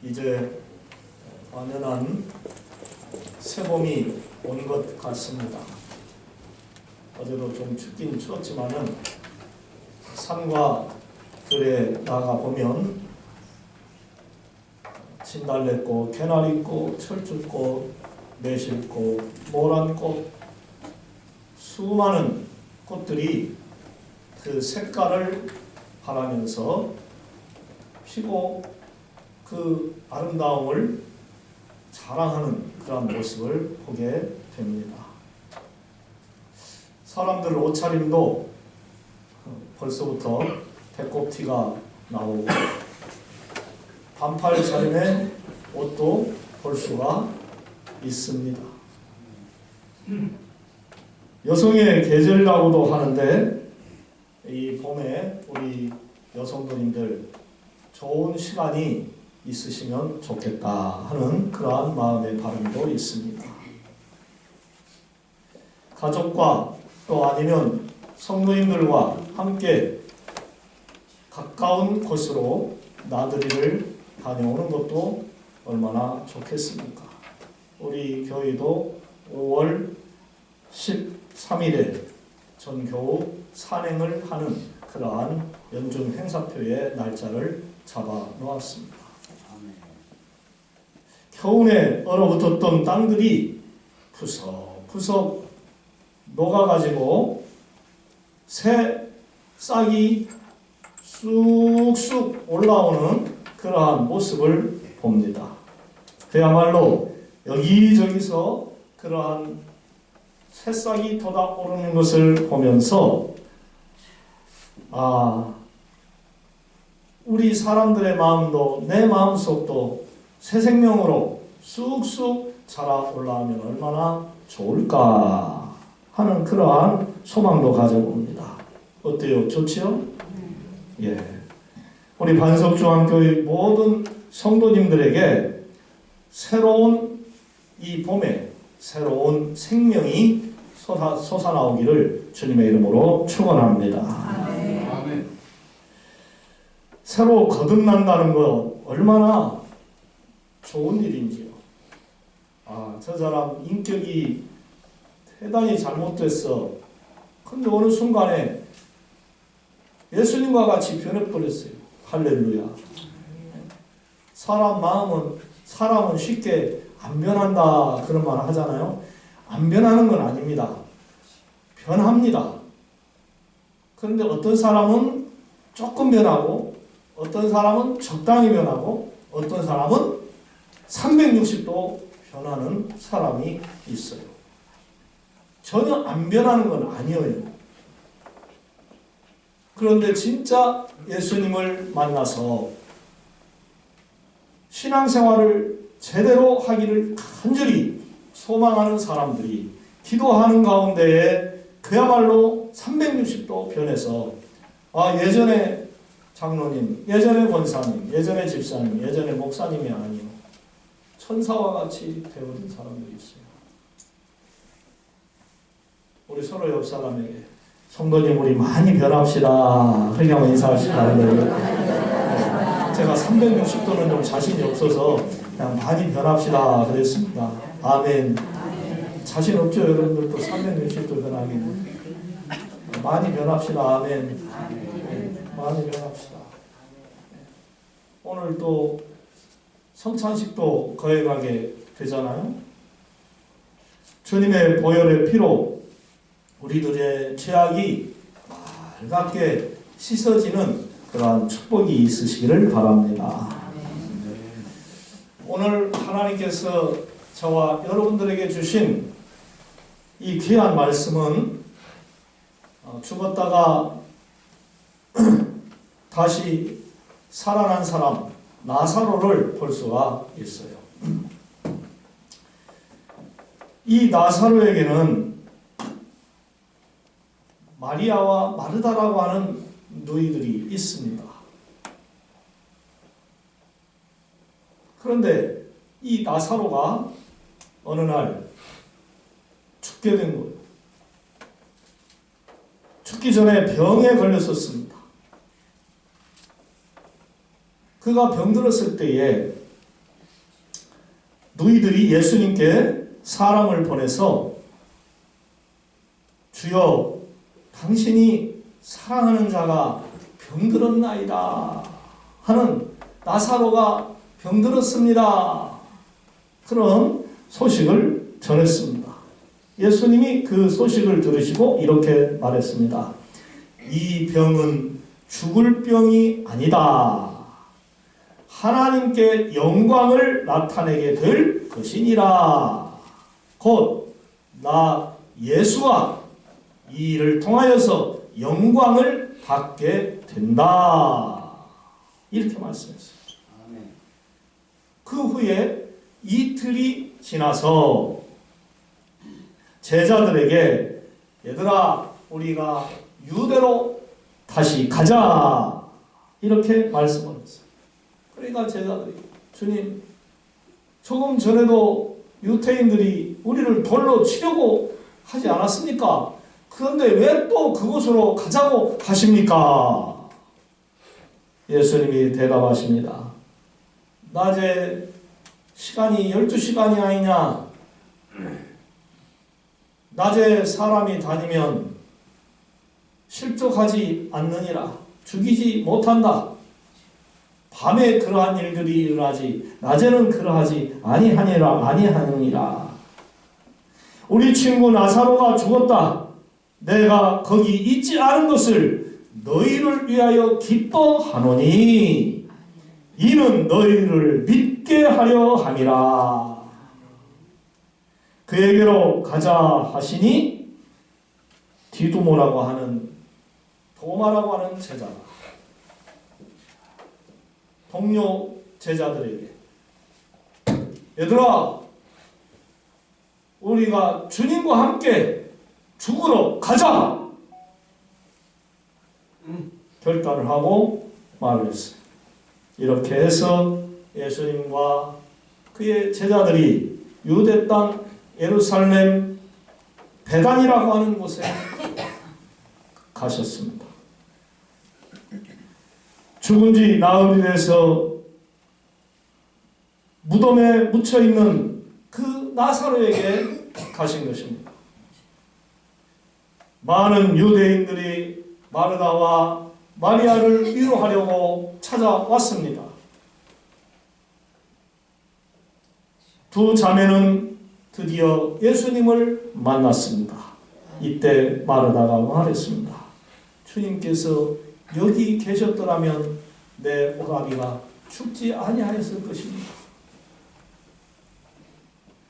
이제 완연한 새봄이 온 것 같습니다. 어제도 좀 춥긴 추웠지만은 산과 들에 나가 보면 진달래꽃, 개나리꽃, 철쭉꽃, 매실꽃, 모란꽃, 수많은 꽃들이 그 색깔을 바라면서 피고 그 아름다움을 자랑하는 그런 모습을 보게 됩니다. 사람들 옷차림도 벌써부터 배꼽티가 나오고 반팔 차림의 옷도 볼 수가 있습니다. 여성의 계절이라고도 하는데 이 봄에 우리 여성분들 좋은 시간이 있으시면 좋겠다 하는 그러한 마음의 바람도 있습니다. 가족과 또 아니면 성도님들과 함께 가까운 곳으로 나들이를 다녀오는 것도 얼마나 좋겠습니까? 우리 교회도 5월 13일에 전교우 산행을 하는 그러한 연중 행사표의 날짜를 잡아 놓았습니다. 겨우내 얼어붙었던 땅들이 푸석푸석 녹아가지고 새 싹이 쑥쑥 올라오는 그러한 모습을 봅니다. 그야말로 여기저기서 그러한 새싹이 돋아오르는 것을 보면서 우리 사람들의 마음도 내 마음속도 새 생명으로 쑥쑥 자라 올라오면 얼마나 좋을까 하는 그러한 소망도 가져봅니다. 어때요? 좋지요? 예. 우리 반석중앙교회 모든 성도님들에게 새로운 이 봄에 새로운 생명이 솟아나오기를 주님의 이름으로 축원합니다. 아멘. 새로 거듭난다는 것 얼마나 좋은 일인지요. 저 사람 인격이 대단히 잘못됐어. 근데 어느 순간에 예수님과 같이 변해버렸어요. 할렐루야. 사람은 쉽게 안 변한다 그런 말 하잖아요. 안 변하는 건 아닙니다. 변합니다. 그런데 어떤 사람은 조금 변하고 어떤 사람은 적당히 변하고 어떤 사람은 360도 변하는 사람이 있어요. 전혀 안 변하는 건 아니에요. 그런데 진짜 예수님을 만나서 신앙생활을 제대로 하기를 간절히 소망하는 사람들이 기도하는 가운데에 그야말로 360도 변해서 예전에 장로님, 예전에 권사님, 예전에 집사님, 예전에 목사님이 아니요 천사와 같이 되어진 사람들이 있어요. 우리 서로 옆 사람에게 성도님 우리 많이 변합시다. 그렇게 한번 인사하시다. 제가 360도는 좀 자신이 없어서 그냥 많이 변합시다 그랬습니다. 아멘. 자신 없죠? 여러분들도 360도 변하기는. 많이 변합시다. 아멘. 많이 변합시다. 오늘 또 성찬식도 거행하게 되잖아요. 주님의 보혈의 피로 우리들의 죄악이 맑게 씻어지는 그러한 축복이 있으시기를 바랍니다. 오늘 하나님께서 저와 여러분들에게 주신 이 귀한 말씀은 죽었다가 다시 살아난 사람 나사로를 볼 수가 있어요. 이 나사로에게는 마리아와 마르다라고 하는 누이들이 있습니다. 그런데 이 나사로가 어느 날 죽게 된 거예요. 죽기 전에 병에 걸렸었습니다. 그가 병들었을 때에 너희들이 예수님께 사람을 보내서 주여 당신이 사랑하는 자가 병들었나이다 하는 나사로가 병들었습니다. 그런 소식을 전했습니다. 예수님이 그 소식을 들으시고 이렇게 말했습니다. 이 병은 죽을 병이 아니다. 하나님께 영광을 나타내게 될 것이니라. 곧 나 예수가 이 일을 통하여서 영광을 받게 된다. 이렇게 말씀했어요. 그 후에 이틀이 지나서 제자들에게 얘들아 우리가 유대로 다시 가자 이렇게 말씀을 했어요. 그러니까 제자들이 주님 조금 전에도 유태인들이 우리를 돌로 치려고 하지 않았습니까? 그런데 왜 또 그곳으로 가자고 하십니까? 예수님이 대답하십니다. 낮에 시간이 12시간이 아니냐? 낮에 사람이 다니면 실족하지 않느니라. 죽이지 못한다. 밤에 그러한 일들이 일어나지 낮에는 그러하지 아니하느니라. 우리 친구 나사로가 죽었다. 내가 거기 있지 않은 것을 너희를 위하여 기뻐하노니 이는 너희를 믿게 하려 함이라. 그에게로 가자 하시니 디두모라고 하는 도마라고 하는 제자가 동료 제자들에게 얘들아 우리가 주님과 함께 죽으러 가자 결단을 하고 말을 했어요. 이렇게 해서 예수님과 그의 제자들이 유대 땅 예루살렘 베단이라고 하는 곳에 가셨습니다. 죽은 지 나흘이 돼서 무덤에 묻혀있는 그 나사로에게 가신 것입니다. 많은 유대인들이 마르다와 마리아를 위로하려고 찾아왔습니다. 두 자매는 드디어 예수님을 만났습니다. 이때 마르다가 말했습니다. 주님께서 여기 계셨더라면 내 오라비가 죽지 아니하였을 것입니다.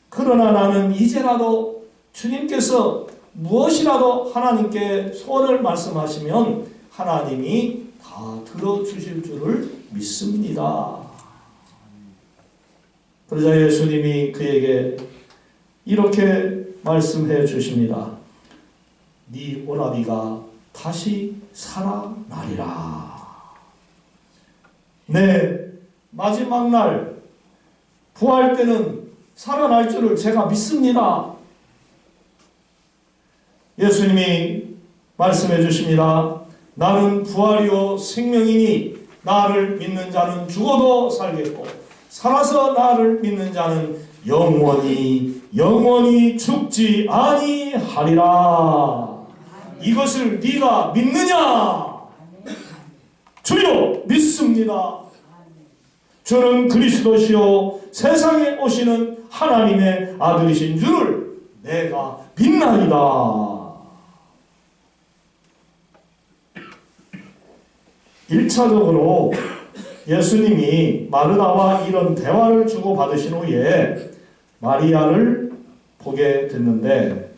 그러나 나는 이제라도 주님께서 무엇이라도 하나님께 소원을 말씀하시면 하나님이 다 들어주실 줄을 믿습니다. 그러자 예수님이 그에게 이렇게 말씀해 주십니다. 네 오라비가 다시 살아나리라. 네, 마지막 날 부활 때는 살아날 줄을 제가 믿습니다. 예수님이 말씀해 주십니다. 나는 부활이요 생명이니 나를 믿는 자는 죽어도 살겠고 살아서 나를 믿는 자는 영원히 죽지 아니하리라. 이것을 네가 믿느냐? 주여 믿습니다. 저는 그리스도시요 세상에 오시는 하나님의 아들이신 줄을 내가 믿나이다. 1차적으로 예수님이 마르다와 이런 대화를 주고받으신 후에 마리아를 보게 됐는데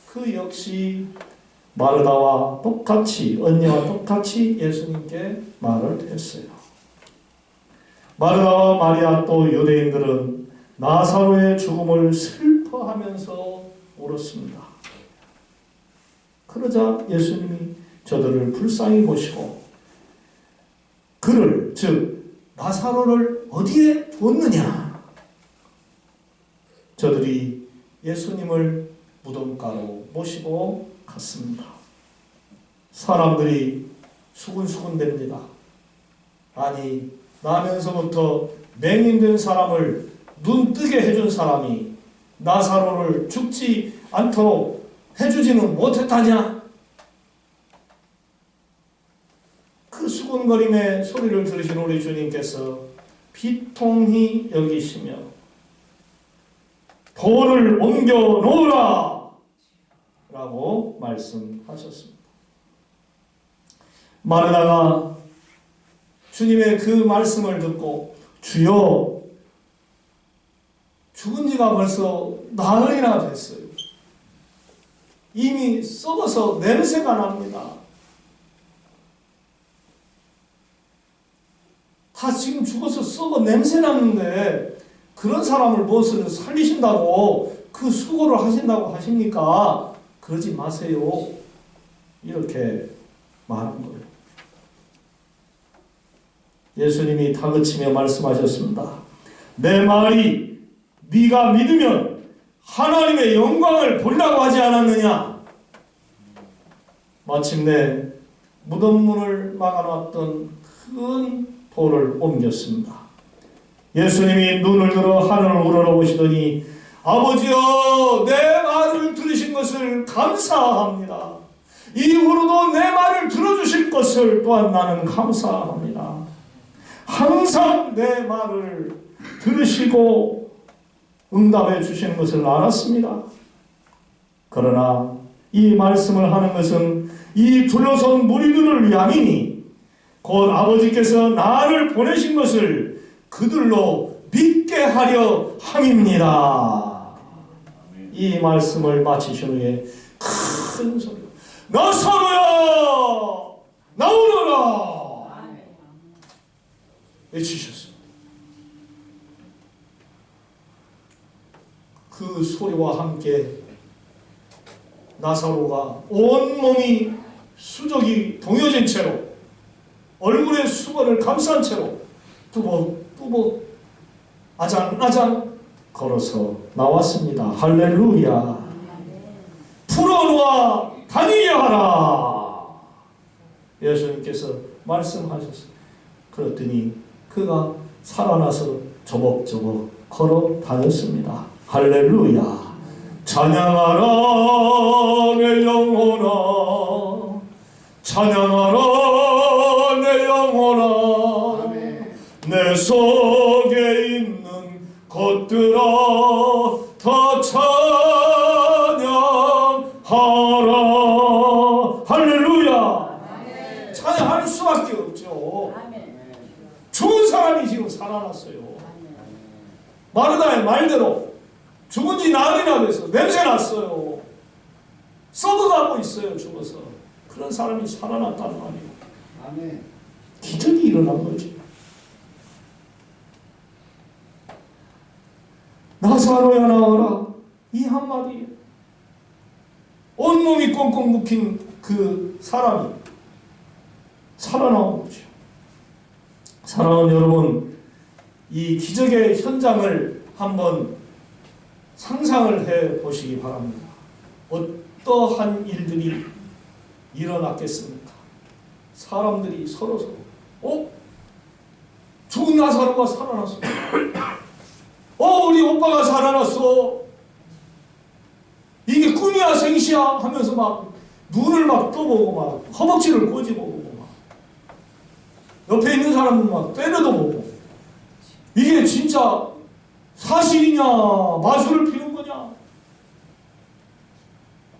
그 역시 마르다와 똑같이 언니와 똑같이 예수님께 말을 했어요. 마르다와 마리아 또 유대인들은 나사로의 죽음을 슬퍼하면서 울었습니다. 그러자 예수님이 저들을 불쌍히 보시고 그를 즉 나사로를 어디에 두었느냐? 저들이 예수님을 무덤가로 모시고 갔습니다. 사람들이 수군수군 됩니다. 아니 나면서부터 맹인된 사람을 눈 뜨게 해준 사람이 나사로를 죽지 않도록 해주지는 못했다냐? 그 수군거림의 소리를 들으신 우리 주님께서 비통히 여기시며 돌을 옮겨 놓으라 라고 말씀하셨습니다. 마르다가 주님의 그 말씀을 듣고 주여, 죽은 지가 벌써 나흘이나 됐어요. 이미 썩어서 냄새가 납니다. 다 지금 죽어서 썩어 냄새 나는데 그런 사람을 무엇을 살리신다고 그 수고를 하신다고 하십니까? 그러지 마세요. 이렇게 말한 거예요. 예수님이 다그치며 말씀하셨습니다. 내 말이 네가 믿으면 하나님의 영광을 보려고 하지 않았느냐? 마침내 무덤 문을 막아놨던 큰 돌을 옮겼습니다. 예수님이 눈을 들어 하늘을 우러러보시더니 아버지여, 내 말을 들으신 것을 감사합니다. 이후로도 내 말을 들어주실 것을 또한 나는 감사합니다. 항상 내 말을 들으시고 응답해 주시는 것을 알았습니다. 그러나 이 말씀을 하는 것은 이 둘러선 무리들을 위함이니 곧 아버지께서 나를 보내신 것을 그들로 믿게 하려 함입니다. 이 말씀을 마치신 후에 큰 소리로 나사로야, 나오너라 외치셨습니다. 그 소리와 함께 나사로가 온몸이 수족이 동여진 채로 얼굴에 수건을 감싼 채로 뚜벅뚜벅 아장아장 걸어서 나왔습니다. 할렐루야. 풀어놓아 다니게 하라. 예수님께서 말씀하셨어요. 그랬더니 그가 살아나서 저벅저벅 걸어 다녔습니다. 할렐루야. 찬양하라 내 영혼아, 찬양하라 내 영혼아, 내 속에 있는 것들아 다 찬양하라. 할렐루야. 찬양할 수밖에 없죠. 죽은 사람이 지금 살아났어요. 마르다의 말대로 죽은 지 나흘이나 돼서 냄새 났어요. 썩어가고 있어요. 죽어서. 그런 사람이 살아났다는 말이에요. 아멘. 기적이 일어난 거지. 나사로야 나와라. 이 한마디에 온몸이 꽁꽁 묶인 그 사람이 살아나온 거죠. 사랑하는 여러분, 이 기적의 현장을 한번 상상을 해 보시기 바랍니다. 어떠한 일들이 일어났겠습니까? 사람들이 서로 죽은 나사로가 살아났어. 우리 오빠가 살아났어. 이게 꿈이야 생시야 하면서 막 눈을 막 떠보고 막 허벅지를 꼬집어보고 막 옆에 있는 사람은 막 때려도 보고 이게 진짜 사실이냐 마술을 피는 거냐.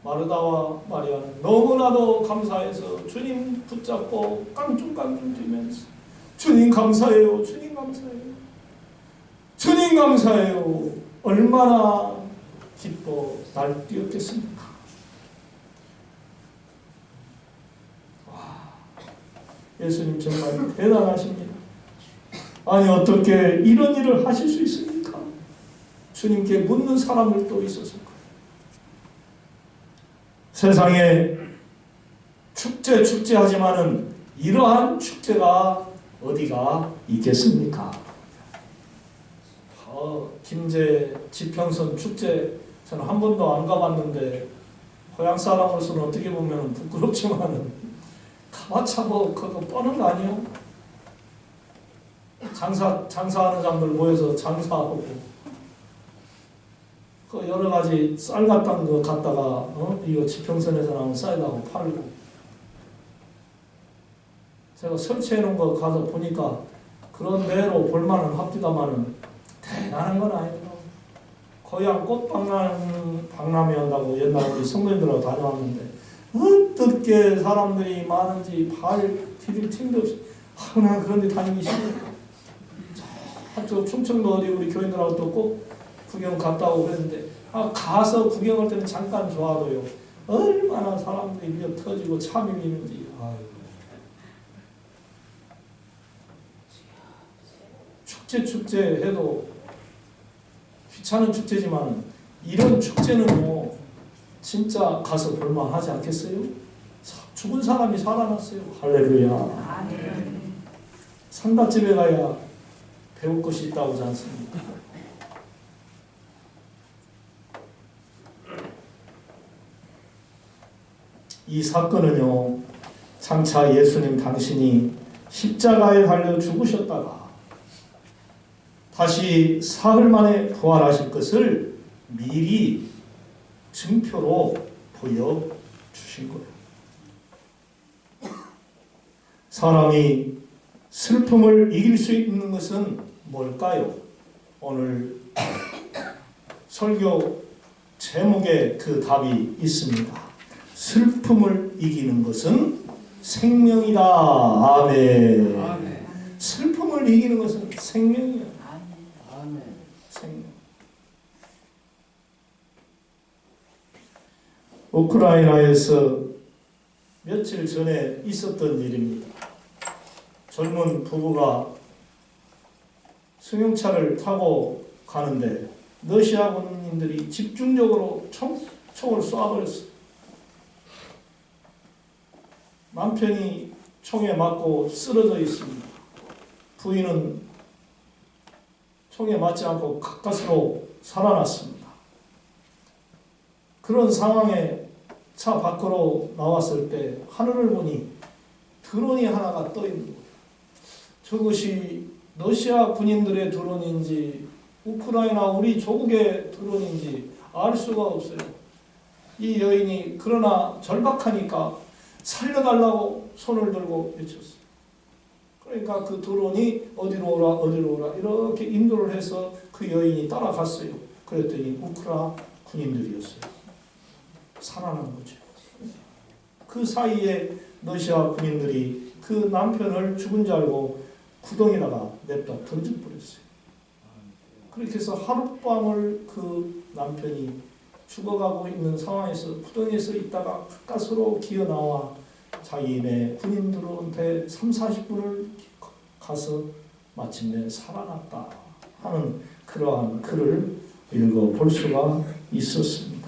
마르다와 마리아는 너무나도 감사해서 주님 붙잡고 깡충깡충 뛰면서 주님 감사해요, 주님 감사해요, 주님 감사해요. 얼마나 기뻐 날뛰었겠습니까? 와, 예수님 정말 대단하십니다. 아니 어떻게 이런 일을 하실 수 있습니까? 주님께 묻는 사람들도 있었을 거예요. 세상에 축제 하지만은 이러한 축제가 어디가 있겠습니까? 김제 지평선 축제 저는 한 번도 안 가봤는데 고향 사람으로서는 어떻게 보면 부끄럽지만은 가봤자 뭐 그거 뻔한 거 아니에요? 장사하는 사람들 모여서 장사하고 그 여러 가지 쌀 같은 거 갖다가 이거 지평선에서 나온 쌀하고 팔고 제가 설치해 놓은 거 가서 보니까 그런 대로 볼만은 합디다마는 대단한 건 아니에요. 거의 한 꽃박람회 한다고 옛날 우리 성도님들하고 다녀왔는데 어떻게 사람들이 많은지 발 디딜 틈도 없이 나 그런 데 다니기 싫어요. 저쪽 충청도 어디 우리 교인들하고 또 꼭 구경 갔다 오고 그랬는데 가서 구경할 때는 잠깐 좋아도요. 얼마나 사람들이 밀려 터지고 차 밀리는지. 축제 해도 귀찮은 축제지만 이런 축제는 진짜 가서 볼만하지 않겠어요? 죽은 사람이 살아났어요. 할렐루야. 상갓집에 가야 배울 것이 있다고 하지 않습니까? 이 사건은요, 장차 예수님 당신이 십자가에 달려 죽으셨다가 다시 사흘 만에 부활하실 것을 미리 증표로 보여주신 거예요. 사람이 슬픔을 이길 수 있는 것은 뭘까요? 오늘 설교 제목에 그 답이 있습니다. 슬픔을 이기는 것은 생명이다. 아멘. 아멘. 슬픔을 이기는 것은 생명이야. 아멘. 생명. 우크라이나에서 며칠 전에 있었던 일입니다. 젊은 부부가 승용차를 타고 가는데 러시아 군인들이 집중적으로 총을 쏴버렸어요. 남편이 총에 맞고 쓰러져 있습니다. 부인은 총에 맞지 않고 가까스로 살아났습니다. 그런 상황에 차 밖으로 나왔을 때 하늘을 보니 드론이 하나가 떠 있는 거예요. 저것이 러시아 군인들의 드론인지 우크라이나 우리 조국의 드론인지 알 수가 없어요. 이 여인이 그러나 절박하니까 살려달라고 손을 들고 외쳤어요. 그러니까 그 드론이 어디로 오라 이렇게 인도를 해서 그 여인이 따라갔어요. 그랬더니 우크라이나 군인들이었어요. 살아난 거죠. 그 사이에 러시아 군인들이 그 남편을 죽은 줄 알고 구덩이다가 냅다 던져버렸어요. 그렇게 해서 하룻밤을 그 남편이 죽어가고 있는 상황에서 구덩이에서 있다가 가까스로 기어나와 자기네 군인들한테 30-40분을 가서 마침내 살아났다 하는 그러한 글을 읽어볼 수가 있었습니다.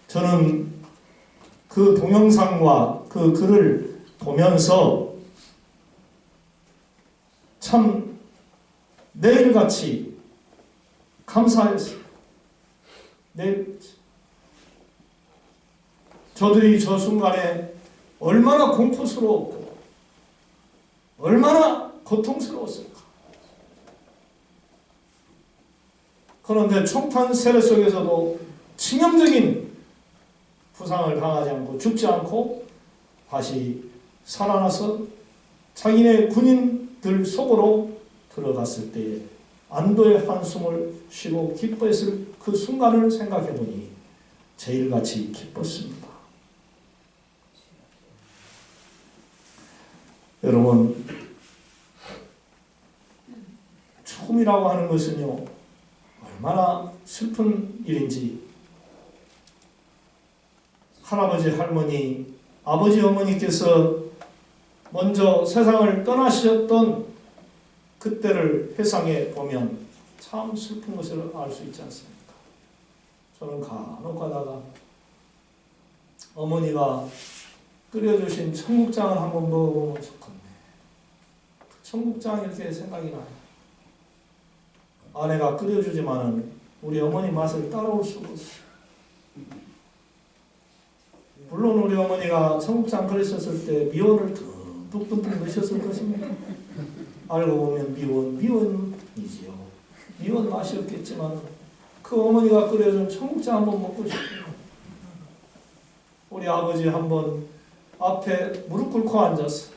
저는 그 동영상과 그 글을 보면서 참 내일같이 감사했어요. 내일같이. 저들이 저 순간에 얼마나 공포스러웠고 얼마나 고통스러웠을까. 그런데 총탄 세례 속에서도 치명적인 부상을 당하지 않고 죽지 않고 다시 살아나서 자기네 군인들 속으로 들어갔을 때에 안도의 한숨을 쉬고 기뻐했을 그 순간을 생각해보니 제일같이 기뻤습니다. 여러분, 죽음이라고 하는 것은요, 얼마나 슬픈 일인지 할아버지, 할머니, 아버지, 어머니께서 먼저 세상을 떠나셨던 그때를 회상해 보면 참 슬픈 것을 알 수 있지 않습니까? 저는 간혹 가다가 어머니가 끓여주신 청국장을 한번 먹어보면 좋겠네. 그 청국장 이렇게 생각이 나요. 아내가 끓여주지만은 우리 어머니 맛을 따라올 수가 없어요. 물론 우리 어머니가 청국장 끓이셨을 때 미원을 듬뿍 넣으셨을 것입니다. 알고 보면 미원이지요. 미원 맛이었겠지만 그 어머니가 끓여준 청국장 한번 먹고 싶어요. 우리 아버지 한번 앞에 무릎 꿇고 앉았어.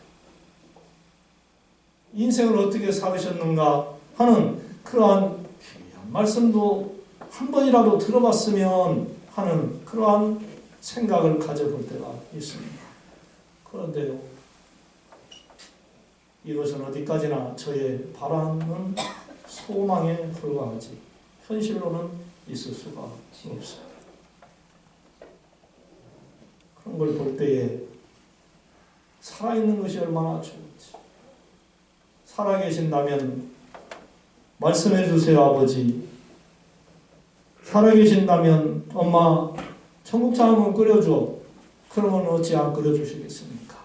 인생을 어떻게 살으셨는가 하는 그러한 귀한 말씀도 한 번이라도 들어봤으면 하는 그러한 생각을 가져볼 때가 있습니다. 그런데요, 이것은 어디까지나 저의 바라는 소망에 불과하지 현실로는 있을 수가 없어요. 그런 걸 볼 때에 살아있는 것이 얼마나 좋은지. 살아계신다면 말씀해 주세요, 아버지. 살아계신다면 엄마 청국장 한번 끓여줘. 그러면 어찌 안 끓여주시겠습니까?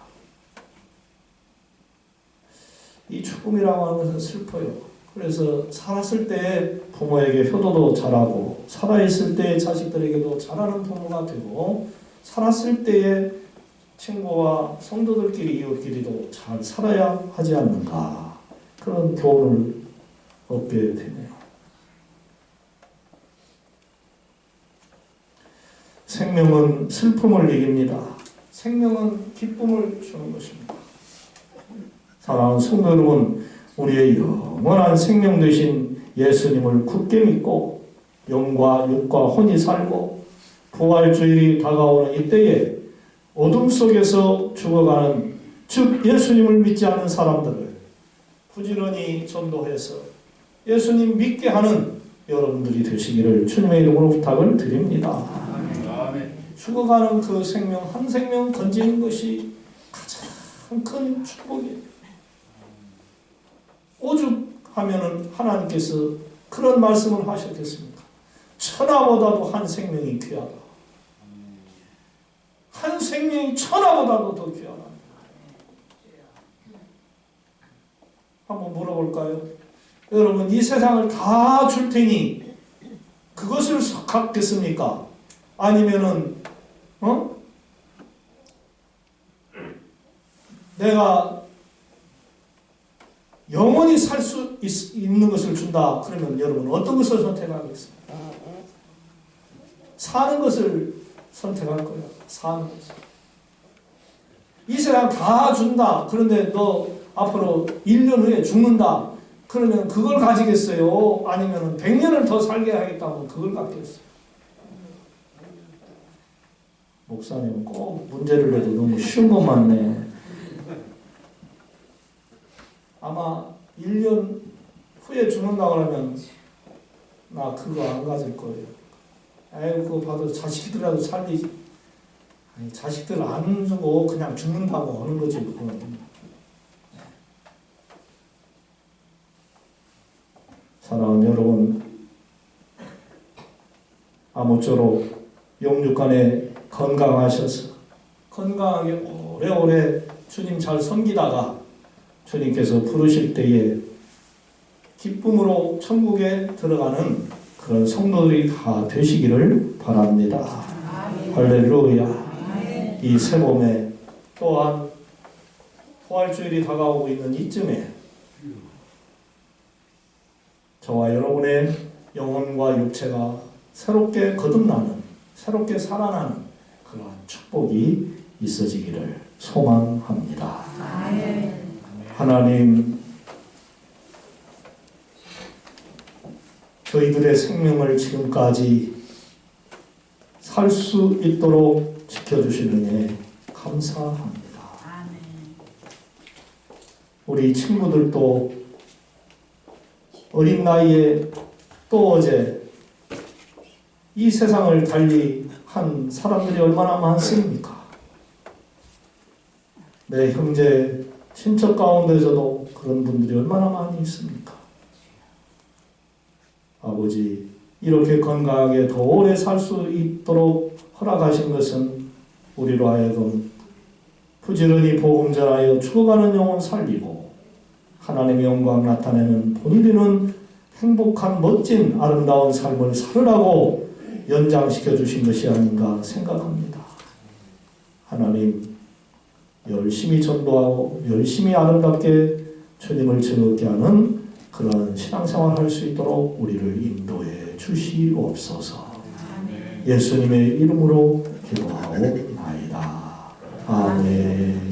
이 죽음이라고 하는 것은 슬퍼요. 그래서 살았을 때 부모에게 효도도 잘하고 살아있을 때 자식들에게도 잘하는 부모가 되고 살았을 때에 친구와 성도들끼리 이웃끼리도 잘 살아야 하지 않는가, 그런 교훈을 얻게 되네요. 생명은 슬픔을 이깁니다. 생명은 기쁨을 주는 것입니다. 사랑하는 성도 여러분, 우리의 영원한 생명 되신 예수님을 굳게 믿고 영과 육과 혼이 살고 부활주일이 다가오는 이때에 어둠 속에서 죽어가는, 즉 예수님을 믿지 않는 사람들을 부지런히 전도해서 예수님 믿게 하는 여러분들이 되시기를 주님의 이름으로 부탁을 드립니다. 아멘. 죽어가는 그 생명, 한 생명 건지는 것이 가장 큰 축복이에요. 오죽하면은 하나님께서 그런 말씀을 하셨겠습니까? 천하보다도 한 생명이 귀하다. 한 생명이 천하보다도 더 귀하다. 한번 물어볼까요? 여러분, 이 세상을 다 줄 테니 그것을 갖겠습니까? 아니면은 내가 영원히 살 수 있는 것을 준다. 그러면 여러분 어떤 것을 선택하겠습니까? 사는 것을 선택할 거예요. 사는 것을. 이 세상 다 준다. 그런데 너 앞으로 1년 후에 죽는다. 그러면 그걸 가지겠어요? 아니면 100년을 더 살게 하겠다면 그걸 갖겠어요? 목사님은 꼭 문제를 내도 너무 쉬운 것만 내. 아마 1년 후에 죽는다 그러면 나 그거 안 가질 거예요. 아이고, 그거 봐도 자식들이라도 살리지. 아니, 자식들 안 주고 그냥 죽는다고 하는 거지, 그거는. 사랑하는 여러분, 아무쪼록 영육간에 건강하셔서 건강하게 오래오래 주님 잘 섬기다가 주님께서 부르실 때에 기쁨으로 천국에 들어가는 그런 성도들이 다 되시기를 바랍니다. 아멘. 할렐루야. 아멘. 이 새봄에 또한 부활주일이 다가오고 있는 이쯤에 저와 여러분의 영혼과 육체가 새롭게 거듭나는, 새롭게 살아나는 그러한 축복이 있어지기를 소망합니다. 아멘. 하나님, 저희들의 생명을 지금까지 살 수 있도록 지켜주신 은혜 감사합니다. 아멘. 우리 친구들도 어린 나이에 또 어제 이 세상을 달리 한 사람들이 얼마나 많습니까? 내 형제, 친척 가운데서도 그런 분들이 얼마나 많이 있습니까? 아버지, 이렇게 건강하게 더 오래 살 수 있도록 허락하신 것은 우리로 하여금 부지런히 복음 전하여 죽어가는 영혼 살리고 하나님의 영광 나타내는 본이 되는 행복한 멋진 아름다운 삶을 살으라고 연장시켜 주신 것이 아닌가 생각합니다. 하나님, 열심히 전도하고 열심히 아름답게 주님을 즐겁게 하는 그런 신앙생활 할 수 있도록 우리를 인도해 주시옵소서. 예수님의 이름으로 기도하옵나이다. 아멘.